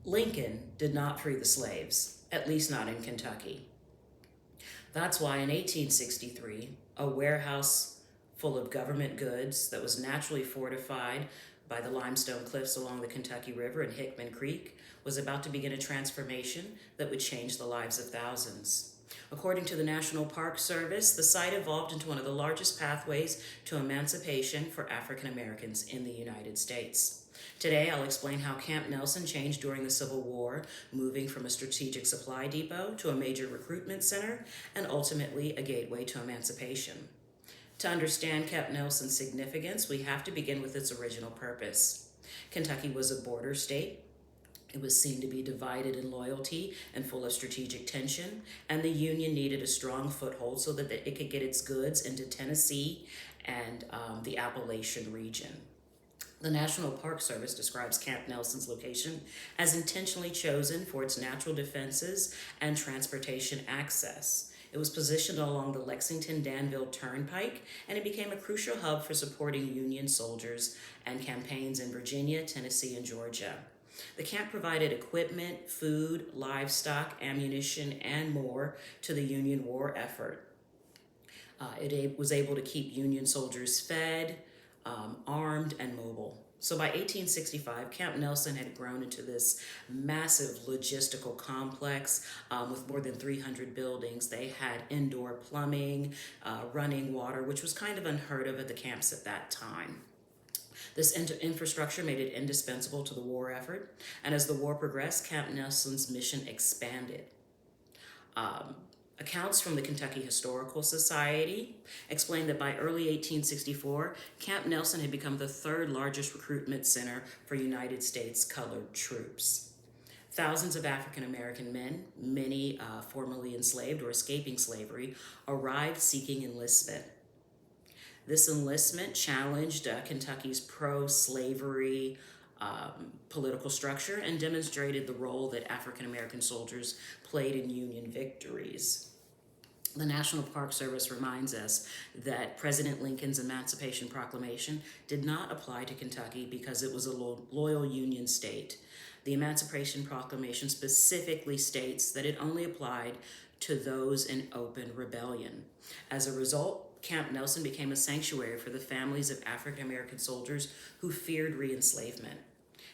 Lincoln did not free the slaves, at least not in Kentucky. That's why in 1863, a warehouse full of government goods that was naturally fortified by the limestone cliffs along the Kentucky River and Hickman Creek was about to begin a transformation that would change the lives of thousands. According to the National Park Service, the site evolved into one of the largest pathways to emancipation for African Americans in the United States. Today, I'll explain how Camp Nelson changed during the Civil War, moving from a strategic supply depot to a major recruitment center and ultimately a gateway to emancipation. To understand Camp Nelson's significance, we have to begin with its original purpose. Kentucky was a border state. It was seen to be divided in loyalty and full of strategic tension, and the Union needed a strong foothold so that it could get its goods into Tennessee and the Appalachian region. The National Park Service describes Camp Nelson's location as intentionally chosen for its natural defenses and transportation access. It was positioned along the Lexington-Danville Turnpike, and it became a crucial hub for supporting Union soldiers and campaigns in Virginia, Tennessee, and Georgia. The camp provided equipment, food, livestock, ammunition, and more to the Union war effort. It was able to keep Union soldiers fed, armed, and mobile. So by 1865, Camp Nelson had grown into this massive logistical complex with more than 300 buildings. They had indoor plumbing, running water, which was kind of unheard of at the camps at that time. This infrastructure made it indispensable to the war effort, and as the war progressed, Camp Nelson's mission expanded. Accounts from the Kentucky Historical Society explain that by early 1864, Camp Nelson had become the third largest recruitment center for United States colored troops. Thousands of African American men, many formerly enslaved or escaping slavery, arrived seeking enlistment. This enlistment challenged Kentucky's pro-slavery political structure and demonstrated the role that African American soldiers played in Union victories. The National Park Service reminds us that President Lincoln's Emancipation Proclamation did not apply to Kentucky because it was a loyal Union state. The Emancipation Proclamation specifically states that it only applied to those in open rebellion. As a result, Camp Nelson became a sanctuary for the families of African American soldiers who feared re-enslavement.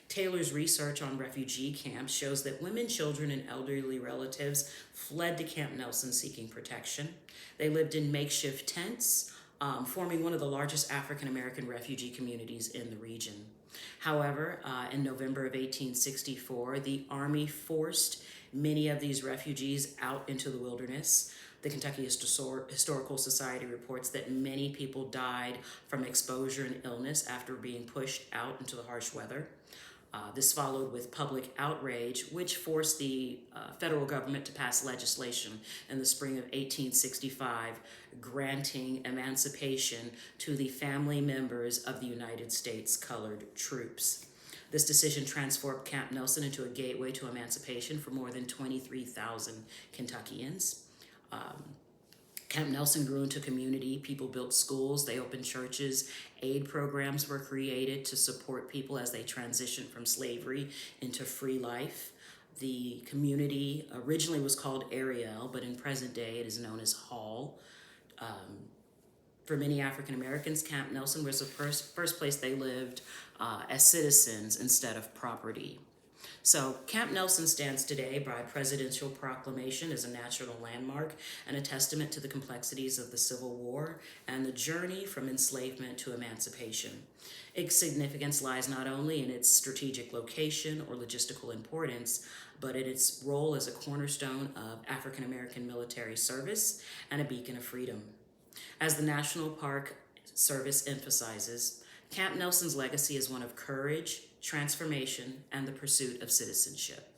Taylor's research on refugee camps shows that women, children, and elderly relatives fled to Camp Nelson seeking protection. They lived in makeshift tents, forming one of the largest African American refugee communities in the region. However, in November of 1864, the Army forced many of these refugees out into the wilderness. The Kentucky Historical Society reports that many people died from exposure and illness after being pushed out into the harsh weather. This followed with public outrage, which forced the federal government to pass legislation in the spring of 1865, granting emancipation to the family members of the United States colored troops. This decision transformed Camp Nelson into a gateway to emancipation for more than 23,000 Kentuckians. Camp Nelson grew into community. People built schools, they opened churches, aid programs were created to support people as they transitioned from slavery into free life. The community originally was called Ariel, but in present day it is known as Hall. For many African Americans, Camp Nelson was the first place they lived as citizens instead of property. So Camp Nelson stands today by presidential proclamation as a national landmark and a testament to the complexities of the Civil War and the journey from enslavement to emancipation. Its significance lies not only in its strategic location or logistical importance, but in its role as a cornerstone of African American military service and a beacon of freedom. As the National Park Service emphasizes, Camp Nelson's legacy is one of courage, transformation, and the pursuit of citizenship.